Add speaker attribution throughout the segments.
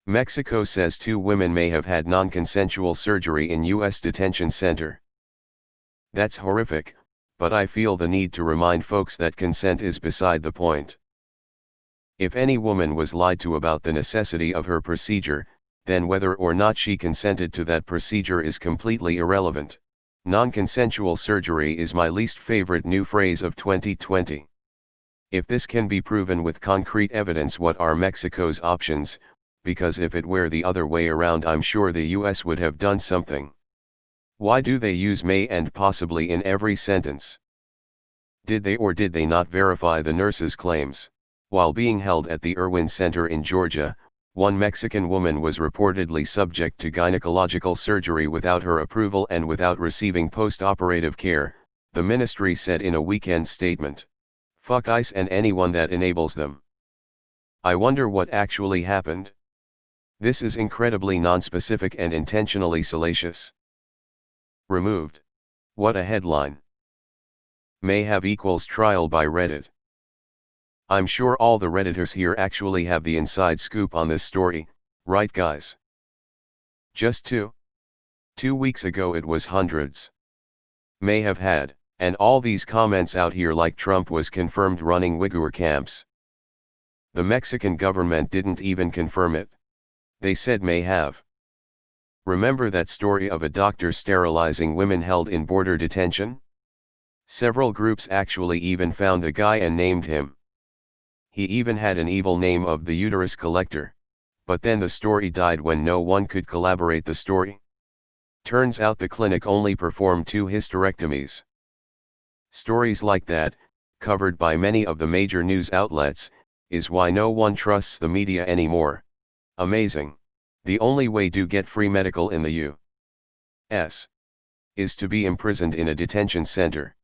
Speaker 1: Mexico says 2 women may have had non-consensual surgery in U.S. detention center. That's horrific, but I feel the need to remind folks that consent is beside the point. If any woman was lied to about the necessity of her procedure, then whether or not she consented to that procedure is completely irrelevant. Non-consensual surgery is my least favorite new phrase of 2020. If this can be proven with concrete evidence, what are Mexico's options? Because if it were the other way around, I'm sure the US would have done something. Why do they use may and possibly in every sentence? Did they or did they not verify the nurse's claims? While being held at the Irwin Center in Georgia, one Mexican woman was reportedly subject to gynecological surgery without her approval and without receiving post-operative care, the ministry said in a weekend statement. Fuck ICE and anyone that enables them. I wonder what actually happened. This is incredibly nonspecific and intentionally salacious. Removed. What a headline. May have equals trial by Reddit. I'm sure all the Redditors here actually have the inside scoop on this story, right guys? Just 2 weeks ago it was hundreds. May have had, and all these comments out here like Trump was confirmed running Uyghur camps. The Mexican government didn't even confirm it. They said may have. Remember that story of a doctor sterilizing women held in border detention? Several groups actually even found the guy and named him. He even had an evil name of the uterus collector. But then the story died when no one could corroborate the story. Turns out the clinic only performed 2 hysterectomies. Stories like that, covered by many of the major news outlets, is why no one trusts the media anymore. Amazing. The only way to get free medical in the U.S. is to be imprisoned in a detention center.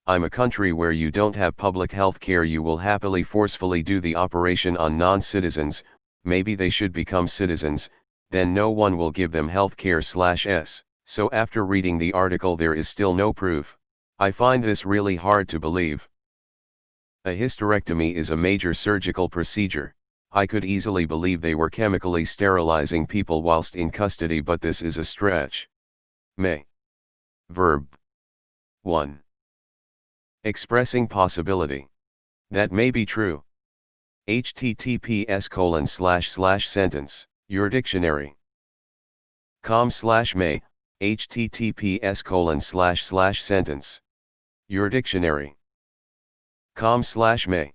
Speaker 1: I'm a country where you don't have public health care. You will happily forcefully do the operation on non-citizens. Maybe they should become citizens, then no one will give them health care /s. So after reading the article there is still no proof. I find this really hard to believe. A hysterectomy is a major surgical procedure. I could easily believe they were chemically sterilizing people whilst in custody, but this is a stretch. May. Verb. 1. Expressing possibility. That may be true. https://sentence, your dictionary. com/may, https://sentence, your dictionary. com/may.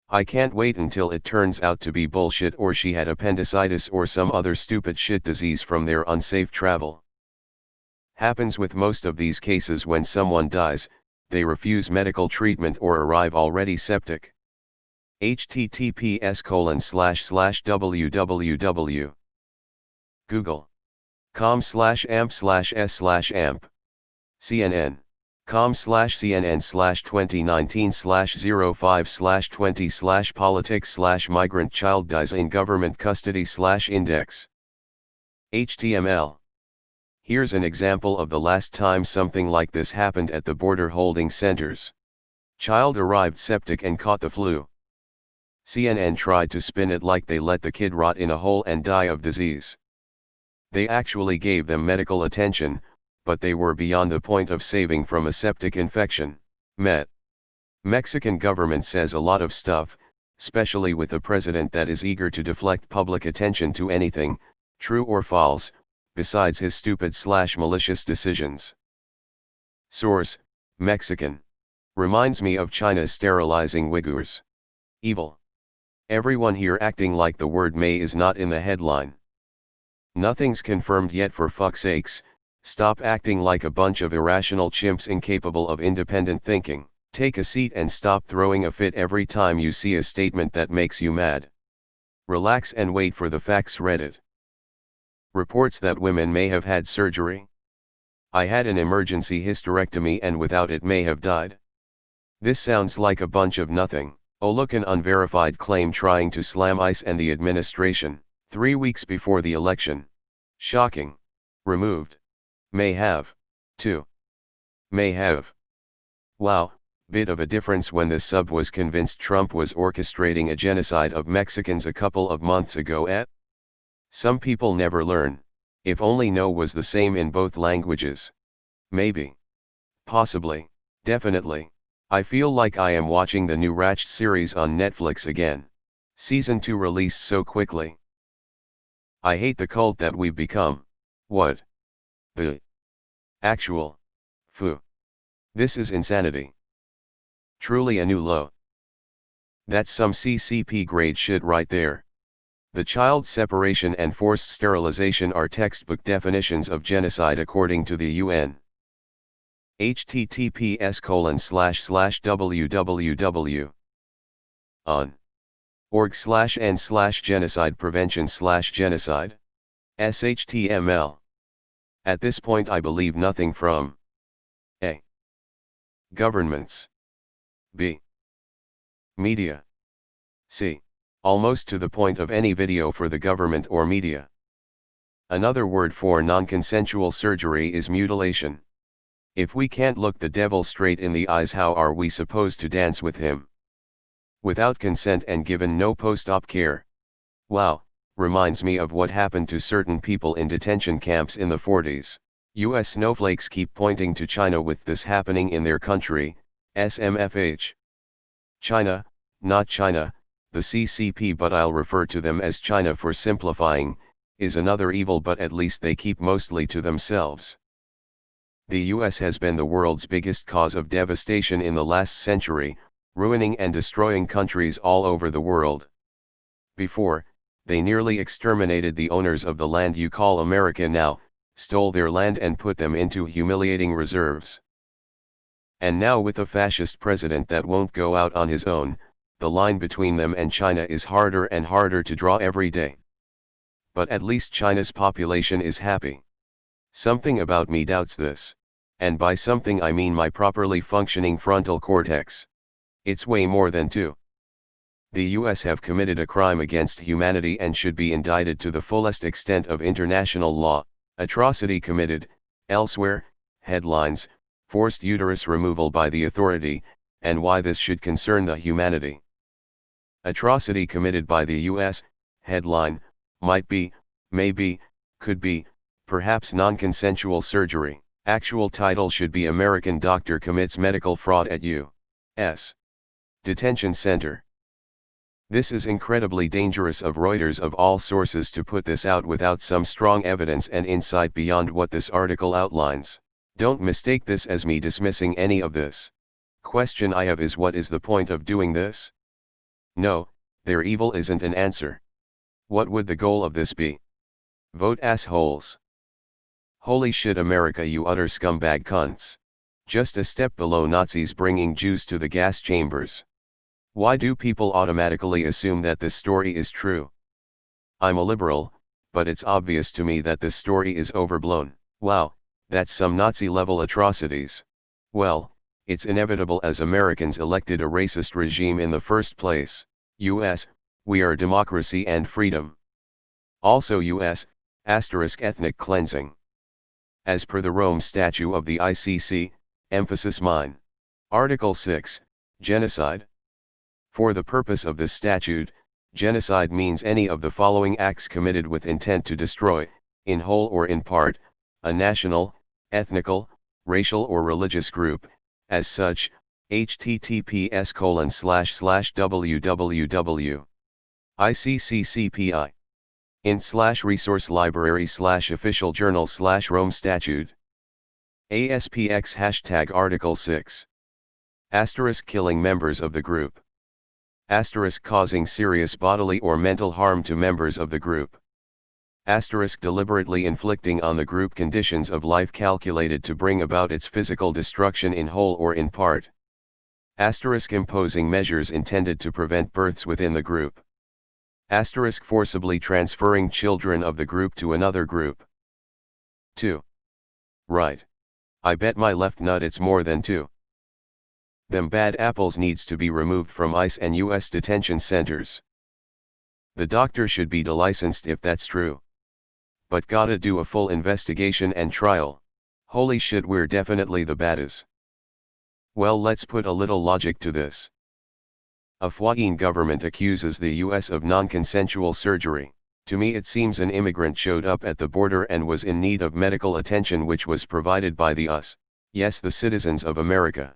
Speaker 1: I can't wait until it turns out to be bullshit or she had appendicitis or some other stupid shit disease from their unsafe travel. Happens with most of these cases. When someone dies, they refuse medical treatment or arrive already septic. https://www. Google. com/amp/s/amp. CNN. com/cnn/2019/05/20/politics/migrant child dies in government custody/index. HTML. Here's an example of the last time something like this happened at the border holding centers. Child arrived septic and caught the flu. CNN tried to spin it like they let the kid rot in a hole and die of disease. They actually gave them medical attention, but they were beyond the point of saving from a septic infection. Mexican government says a lot of stuff, especially with a president that is eager to deflect public attention to anything, true or false, besides his stupid/malicious decisions. Source: Mexican. Reminds me of China sterilizing Uyghurs. Evil. Everyone here acting like the word may is not in the headline. Nothing's confirmed yet, for fuck's sakes. Stop acting like a bunch of irrational chimps incapable of independent thinking. Take a seat and stop throwing a fit every time you see a statement that makes you mad. Relax and wait for the facts. Reddit. Reports that women may have had surgery. I had an emergency hysterectomy and without it may have died. This sounds like a bunch of nothing. Oh look, an unverified claim trying to slam ICE and the administration. 3 weeks before the election. Shocking. Removed. May have. 2. May have. Wow, bit of a difference when the sub was convinced Trump was orchestrating a genocide of Mexicans a couple of months ago. Some people never learn. If only no was the same in both languages. Maybe. Possibly. Definitely. I feel like I am watching the new Ratched series on Netflix again. Season 2 released so quickly. I hate the cult that we've become. What? The actual. Foo. This is insanity. Truly a new low. That's some CCP grade shit right there. The child separation and forced sterilization are textbook definitions of genocide according to the UN. https://www. org/n/genocide prevention/genocide. SHTML. At this point I believe nothing from A. Governments. B. Media. C. Almost to the point of any video for the government or media. Another word for non-consensual surgery is mutilation. If we can't look the devil straight in the eyes, how are we supposed to dance with him? Without consent and given no post-op care. Wow, reminds me of what happened to certain people in detention camps in the 40s. US snowflakes keep pointing to China with this happening in their country, SMFH. China, not China, the CCP, but I'll refer to them as China for simplifying, is another evil, but at least they keep mostly to themselves. The US has been the world's biggest cause of devastation in the last century, ruining and destroying countries all over the world. Before, they nearly exterminated the owners of the land you call America now, stole their land and put them into humiliating reserves. And now with a fascist president that won't go out on his own, the line between them and China is harder and harder to draw every day. But at least China's population is happy. Something about me doubts this. And by something I mean my properly functioning frontal cortex. It's way more than two. The US have committed a crime against humanity and should be indicted to the fullest extent of international law. Atrocity committed, elsewhere, headlines, forced uterus removal by the authority, and why this should concern the humanity. Atrocity committed by the US, headline, might be, maybe, could be, perhaps non-consensual surgery. Actual title should be American doctor commits medical fraud at U.S. detention center. This is incredibly dangerous of Reuters of all sources to put this out without some strong evidence and insight beyond what this article outlines. Don't mistake this as me dismissing any of this. Question I have is, what is the point of doing this? No, their evil isn't an answer. What would the goal of this be? Vote assholes. Holy shit, America, you utter scumbag cunts. Just a step below Nazis bringing Jews to the gas chambers. Why do people automatically assume that this story is true? I'm a liberal, but it's obvious to me that this story is overblown. Wow, that's some Nazi-level atrocities. Well, it's inevitable as Americans elected a racist regime in the first place. US, we are democracy and freedom. Also US, asterisk ethnic cleansing. As per the Rome Statute of the ICC, emphasis mine. Article 6, Genocide. For the purpose of this statute, genocide means any of the following acts committed with intent to destroy, in whole or in part, a national, ethnical, racial or religious group. As such, https://www. ICCCPI. int/resource library/official journal/Rome Statute. ASPX # Article 6. Asterisk killing members of the group. Asterisk causing serious bodily or mental harm to members of the group. Asterisk deliberately inflicting on the group conditions of life calculated to bring about its physical destruction in whole or in part. Asterisk imposing measures intended to prevent births within the group. Asterisk forcibly transferring children of the group to another group. 2. Right. I bet my left nut it's more than 2. Them bad apples needs to be removed from ICE and US detention centers. The doctor should be delicensed if that's true. But gotta do a full investigation and trial. Holy shit, we're definitely the baddies. Well, let's put a little logic to this. A Afghan government accuses the US of non-consensual surgery. To me it seems an immigrant showed up at the border and was in need of medical attention which was provided by the us, yes the citizens of America.